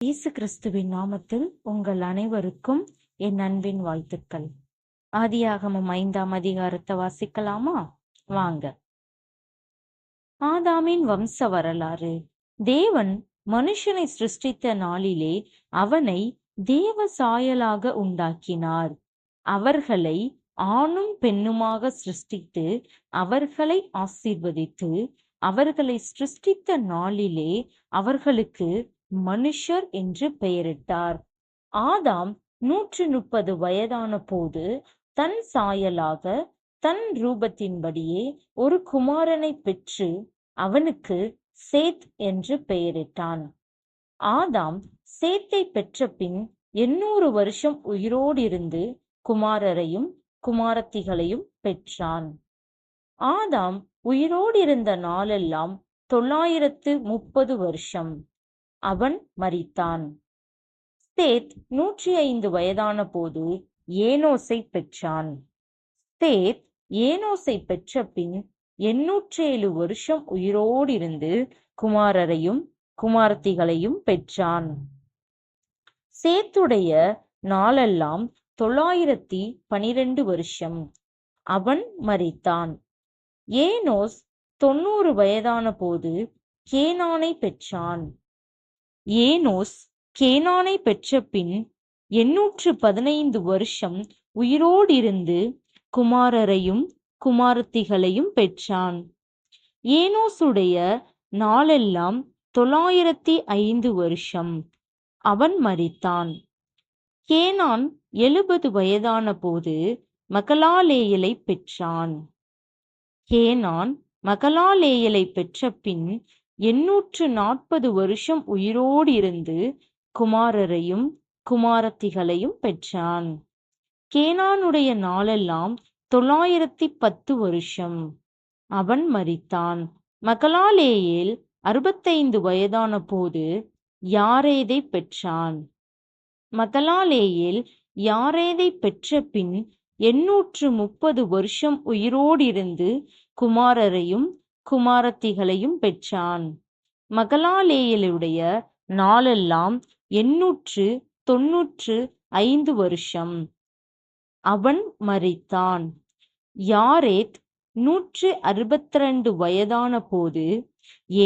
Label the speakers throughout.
Speaker 1: இயேசு கிறிஸ்துவின் நாமத்தில் உங்கள் அனைவருக்கும் என் அன்பின் வாழ்த்துக்கள். ஆதியாகமம் 5ஆம் அதிகாரத்தை வாசிக்கலாமா? வாங்க. ஆதாமின் வம்ச வரலாறு. தேவன் மனுஷனை சிருஷ்டித்த நாளிலே அவனை தேவ சாயலாக உண்டாக்கினார். அவர்களை ஆணும் பெண்ணுமாக சிருஷ்டித்து அவர்களை ஆசீர்வதித்து அவர்களை சிருஷ்டித்த நாளிலே அவர்களுக்கு மனுஷர் என்று பெயரிட்டார். ஆதாம் 130 வயதான போது தன் சாயலாக தன் ரூபத்தின்படியே ஒரு குமாரனை பெற்று அவனுக்கு சேத் என்று பெயரிட்டான். ஆதாம் சேத்தை பெற்ற பின் 800 வருஷம் உயிரோடு இருந்து குமாரரையும் குமாரத்திகளையும் பெற்றான். ஆதாம் உயிரோடு இருந்த நாளெல்லாம் 930 வருஷம். அவன் மரித்தான். சேத் 105 வயதான போது ஏனோசை பெற்றான். சேத் ஏனோசை பெற்ற பின் 807 வருஷம் உயிரோடு இருந்து குமாரரையும் குமாரத்திகளையும் பெற்றான். சேத்துடைய நாளெல்லாம் 912 வருஷம். அவன் மரித்தான். ஏனோஸ் 90 வயதான போது கேனானை பெற்றான். ஏனோஸ் கேனானை பெற்ற பின் 815 வருஷம் உயிரோடு இருந்து குமாரரையும் குமாரத்திகளையும் பெற்றான். ஏனோசுடைய நாளெல்லாம் 905 வருஷம். அவன் மரித்தான். கேனான் 70 வயதான போது மகலாலேயலை பெற்றான். கேனான் மகலாலேயலை பெற்ற பின் 840 வருஷம் உயிரோடு இருந்து குமாரரையும் குமாரத்திகளையும் பெற்றான். கேனானுடைய நாளெல்லாம் 910 வருஷம். அவன் மரித்தான். மகலாலேயேல் 65 வயதான போது யாரேதை பெற்றான். மகலாலேயேல் யாரேதை பெற்ற பின் 830 வருஷம் உயிரோடு இருந்து குமாரரையும் குமாரத்திகளையும் பெற்றான். மகலாலேயலுடைய நாளெல்லாம் 895 வருஷம். அவன் மரித்தான். யாரேத் 162 வயதான போது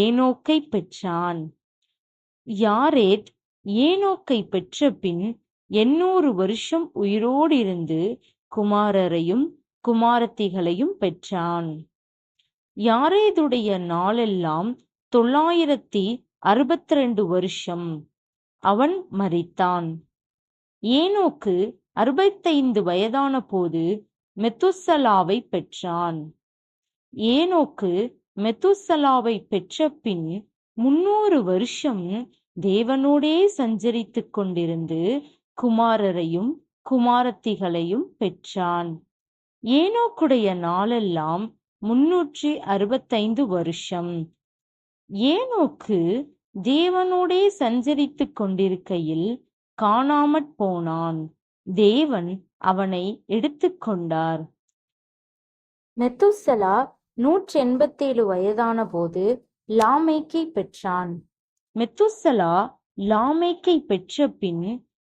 Speaker 1: ஏனோக்கை பெற்றான். யாரேத் ஏனோக்கை பெற்ற பின் 800 வருஷம் உயிரோடு இருந்து குமாரரையும் குமாரத்திகளையும் பெற்றான். யாரேதுடைய நாளெல்லாம் 962 வருஷம். அவன் மரித்தான். ஏனோக்கு 65 வயதான போது மெத்துசலாவை பெற்றான். ஏனோக்கு மெத்துசலாவை பெற்ற பின் 300 வருஷம் தேவனோடே சஞ்சரித்துக் கொண்டிருந்து குமாரரையும் குமாரத்திகளையும் பெற்றான். ஏனோக்குடைய நாளெல்லாம் 365 வருஷம். ஏனோக்கு தேவனோடே சஞ்சரித்துக் கொண்டிருக்கையில் காணாமற் போனான். தேவன் அவனை எடுத்துக்கொண்டார். மெத்துசலா 187 வயதான போது லாமேக்கை பெற்றான். மெத்துசலா லாமேக்கை பெற்ற பின்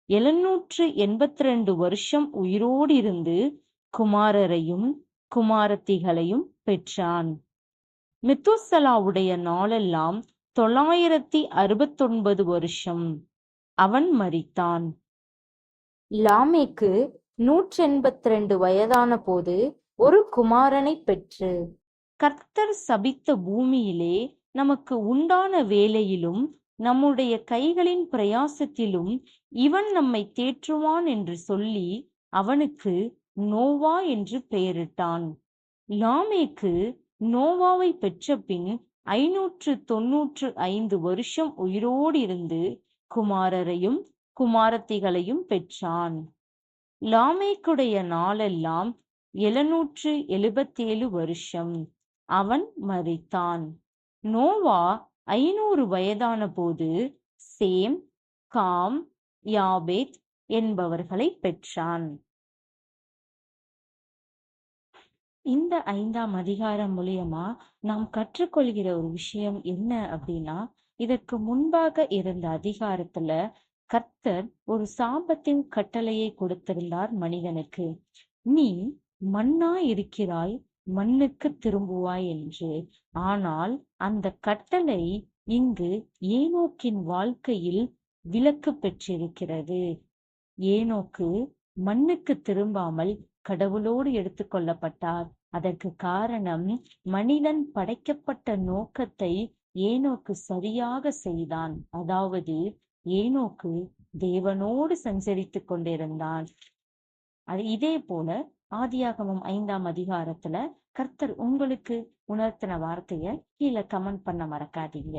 Speaker 1: 782 வருஷம் உயிரோடு இருந்து குமாரரையும் குமாரத்திகளையும் பெற்றான். மெத்துசலாவுடைய நாளெல்லாம் 969 வருஷம். அவன் மரித்தான். லாமேக்கு 182 வயதான போது ஒரு குமாரனை பெற்று, கர்த்தர் சபித்த பூமியிலே நமக்கு உண்டான வேலையிலும் நம்முடைய கைகளின் பிரயாசத்திலும் இவன் நம்மை தேற்றுவான் என்று சொல்லி அவனுக்கு நோவா என்று பெயரிட்டான். லாமேக்கு நோவாவை பெற்ற பின் 595 வருஷம் உயிரோடு இருந்து குமாரரையும் குமாரத்திகளையும் பெற்றான். லாமேக்குடைய நாளெல்லாம் 777 வருஷம். அவன் மரித்தான். நோவா 500 வயதான போது சேம், காம், யாபேத் என்பவர்களை பெற்றான். இந்த 5ஆம் அதிகாரம் மூலியமா நாம் கற்றுக்கொள்கிற ஒரு விஷயம் என்ன அப்படின்னா, இதற்கு முன்பாக இருந்த அதிகாரத்துல கர்த்தர் ஒரு சாபத்தின் கட்டளையை கொடுத்திருந்தார் மனிதனுக்கு. நீ மண்ணா இருக்கிறாய், மண்ணுக்கு திரும்புவாய் என்று. ஆனால் அந்த கட்டளை இங்கு ஏனோக்கின் வாழ்க்கையில் விலக்கு பெற்றிருக்கிறது. ஏனோக்கு மண்ணுக்கு திரும்பாமல் கடவுளோடு எடுத்துக்கொள்ளப்பட்டார். அதற்கு காரணம், மனிதன் படைக்கப்பட்ட நோக்கத்தை ஏனோக்கு சரியாக செய்தான். அதாவது ஏனோக்கு தேவனோடு சஞ்சரித்துக் கொண்டிருந்தான். இதே போல ஆதியாகமம் 5ஆம் அதிகாரத்துல கர்த்தர் உங்களுக்கு உணர்த்தின வார்த்தைய கீழே கமெண்ட் பண்ண மறக்காதீங்க.